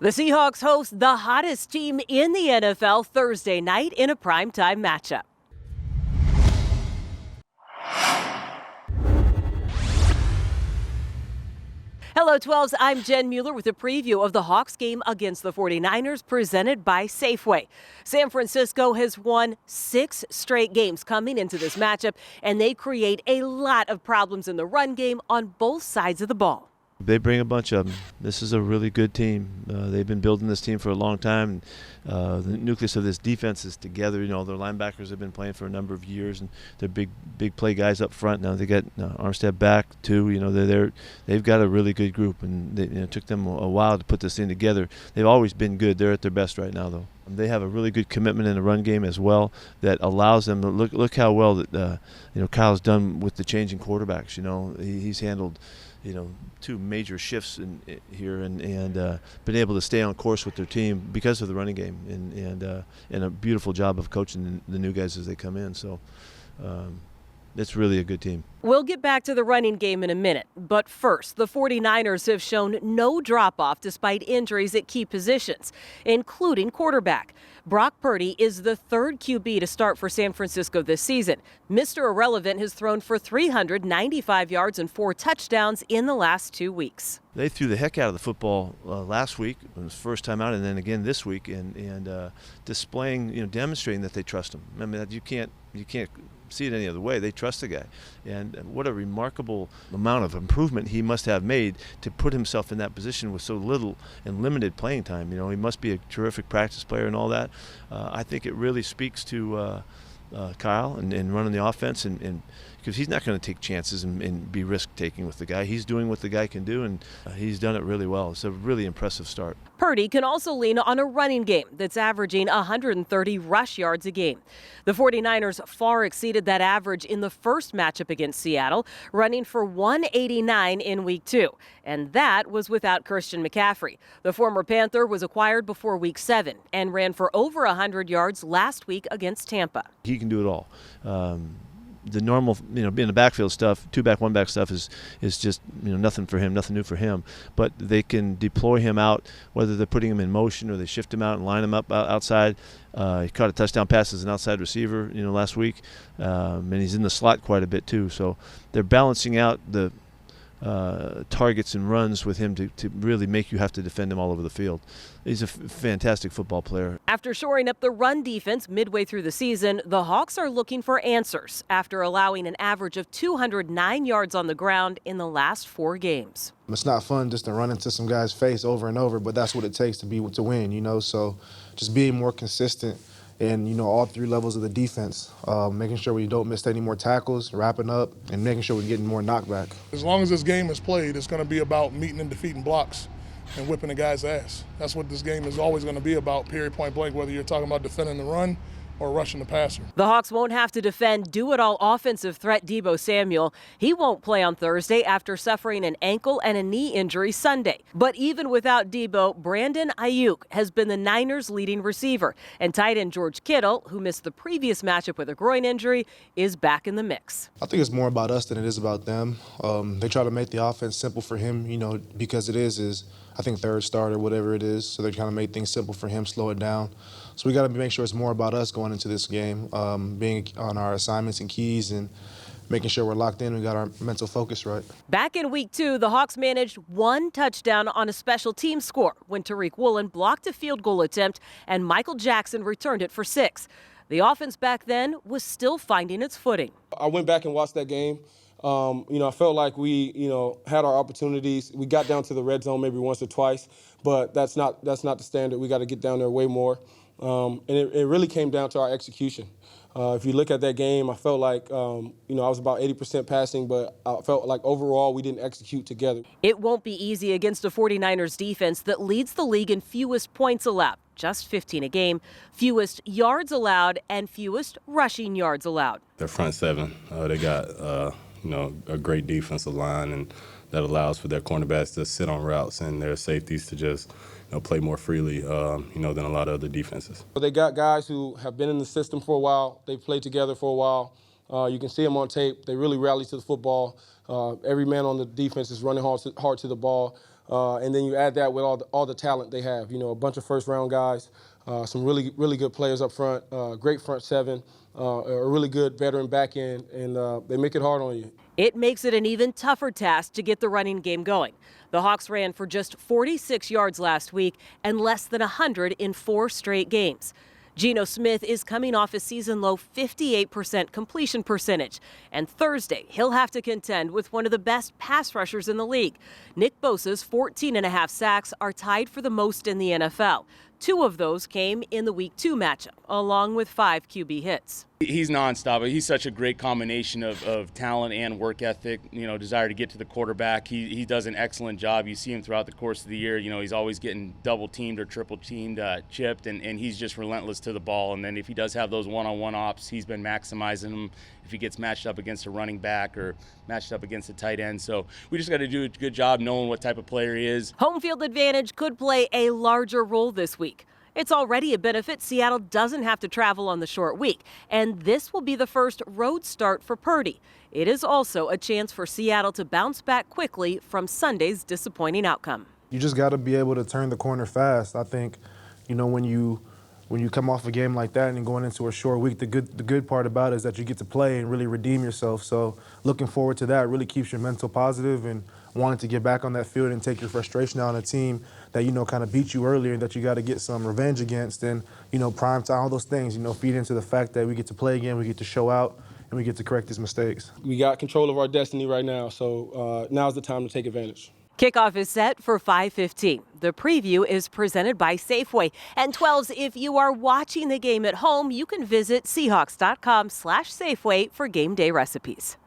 The Seahawks host the hottest team in the NFL Thursday night in a primetime matchup. Hello, 12s. I'm Jen Mueller with a preview of the Hawks game against the 49ers presented by Safeway. San Francisco has won 6 straight games coming into this matchup, and they create a lot of problems in the run game on both sides of the ball. They bring a bunch of them. This is a really good team. They've been building this team for a long time. The nucleus of this defense is together. You know, their linebackers have been playing for a number of years, and they're big play guys up front. Now they got Armstead back too. You know, they've got a really good group, and it took them a while to put this thing together. They've always been good. They're at their best right now, though. They have a really good commitment in the run game as well that allows them to look how well that Kyle's done with the changing quarterbacks. You know, he's handled 2 major shifts here and been able to stay on course with their team because of the running game and a beautiful job of coaching the new guys as they come in. So it's really a good team. We'll get back to the running game in a minute, but first, the 49ers have shown no drop-off despite injuries at key positions, including quarterback. Brock Purdy is the 3rd QB to start for San Francisco this season. Mr. Irrelevant has thrown for 395 yards and 4 touchdowns in the last 2 weeks. They threw the heck out of the football last week. It was first time out, and then again this week, and displaying, demonstrating that they trust him. I mean, you can't see it any other way. They trust the guy, and what a remarkable amount of improvement he must have made to put himself in that position with so little and limited playing time. You know, he must be a terrific practice player and all that. I think it really speaks to Kyle and running the offense, and because he's not going to take chances and be risk-taking with the guy. He's doing what the guy can do, and he's done it really well. It's a really impressive start. Purdy can also lean on a running game that's averaging 130 rush yards a game. The 49ers far exceeded that average in the first matchup against Seattle, running for 189 in Week 2. And that was without Christian McCaffrey. The former Panther was acquired before Week 7 and ran for over 100 yards last week against Tampa. He can do it all. The normal, being the backfield stuff, 2-back, 1-back stuff is just, nothing for him, nothing new for him. But they can deploy him out, whether they're putting him in motion or they shift him out and line him up outside. He caught a touchdown pass as an outside receiver, last week, and he's in the slot quite a bit too. So they're balancing out the targets and runs with him to really make you have to defend him all over the field. He's a fantastic football player. After shoring up the run defense midway through the season, the Hawks are looking for answers after allowing an average of 209 yards on the ground in the last 4 games. It's not fun just to run into some guy's face over and over, but that's what it takes to win, So just being more consistent in, all 3 levels of the defense, making sure we don't miss any more tackles, wrapping up, and making sure we're getting more knockback. As long as this game is played, it's going to be about meeting and defeating blocks and whipping the guy's ass. That's what this game is always going to be about, period, point blank, whether you're talking about defending the run or rushing the passer. The Hawks won't have to defend do-it-all offensive threat Deebo Samuel. He won't play on Thursday after suffering an ankle and a knee injury Sunday. But even without Deebo, Brandon Ayuk has been the Niners' leading receiver. And tight end George Kittle, who missed the previous matchup with a groin injury, is back in the mix. I think it's more about us than it is about them. They try to make the offense simple for him, because it is I think 3rd start or whatever it is. So they kind of make things simple for him, slow it down. So we got to make sure it's more about us going into this game, being on our assignments and keys and making sure we're locked in. We got our mental focus right. Back in Week 2, the Hawks managed 1 touchdown on a special team score when Tariq Woolen blocked a field goal attempt and Michael Jackson returned it for 6. The offense back then was still finding its footing. I went back and watched that game. I felt like we, had our opportunities. We got down to the red zone maybe once or twice, but that's not the standard. We got to get down there way more. And it really came down to our execution. If you look at that game, I felt like, I was about 80% passing, but I felt like overall we didn't execute together. It won't be easy against a 49ers defense that leads the league in fewest points allowed, just 15 a game, fewest yards allowed, and fewest rushing yards allowed. Their front 7, they got, a great defensive line, and that allows for their cornerbacks to sit on routes and their safeties to just play more freely, than a lot of other defenses. They got guys who have been in the system for a while. They've played together for a while. You can see them on tape. They really rally to the football. Every man on the defense is running hard to the ball. And then you add that with all the talent they have. You know, a bunch of first-round guys, some really good players up front, great front seven, a really good veteran back end, and they make it hard on you. It makes it an even tougher task to get the running game going. The Hawks ran for just 46 yards last week and less than 100 in 4 straight games. Geno Smith is coming off a season-low 58% completion percentage. And Thursday, he'll have to contend with one of the best pass rushers in the league. Nick Bosa's 14.5 sacks are tied for the most in the NFL. 2 of those came in the Week 2 matchup, along with 5 QB hits. He's nonstop. He's such a great combination of talent and work ethic, you know, desire to get to the quarterback. He does an excellent job. You see him throughout the course of the year. You know, he's always getting double teamed or triple teamed, chipped, and he's just relentless to the ball. And then if he does have those one-on-one ops, he's been maximizing them if he gets matched up against a running back or matched up against a tight end. So we just got to do a good job knowing what type of player he is. Home field advantage could play a larger role this week. It's already a benefit Seattle doesn't have to travel on the short week, and this will be the first road start for Purdy. It is also a chance for Seattle to bounce back quickly from Sunday's disappointing outcome. You just got to be able to turn the corner fast. I think, you know, when you come off a game like that and going into a short week, the good part about it is that you get to play and really redeem yourself. So looking forward to that really keeps your mental positive and wanting to get back on that field and take your frustration out on a team that, you know, kind of beat you earlier and that you got to get some revenge against. And, you know, prime time, all those things, you know, feed into the fact that we get to play again, we get to show out, and we get to correct these mistakes. We got control of our destiny right now, so now's the time to take advantage. Kickoff is set for 5:15. The preview is presented by Safeway. And 12s, if you are watching the game at home, you can visit Seahawks.com/Safeway for game day recipes.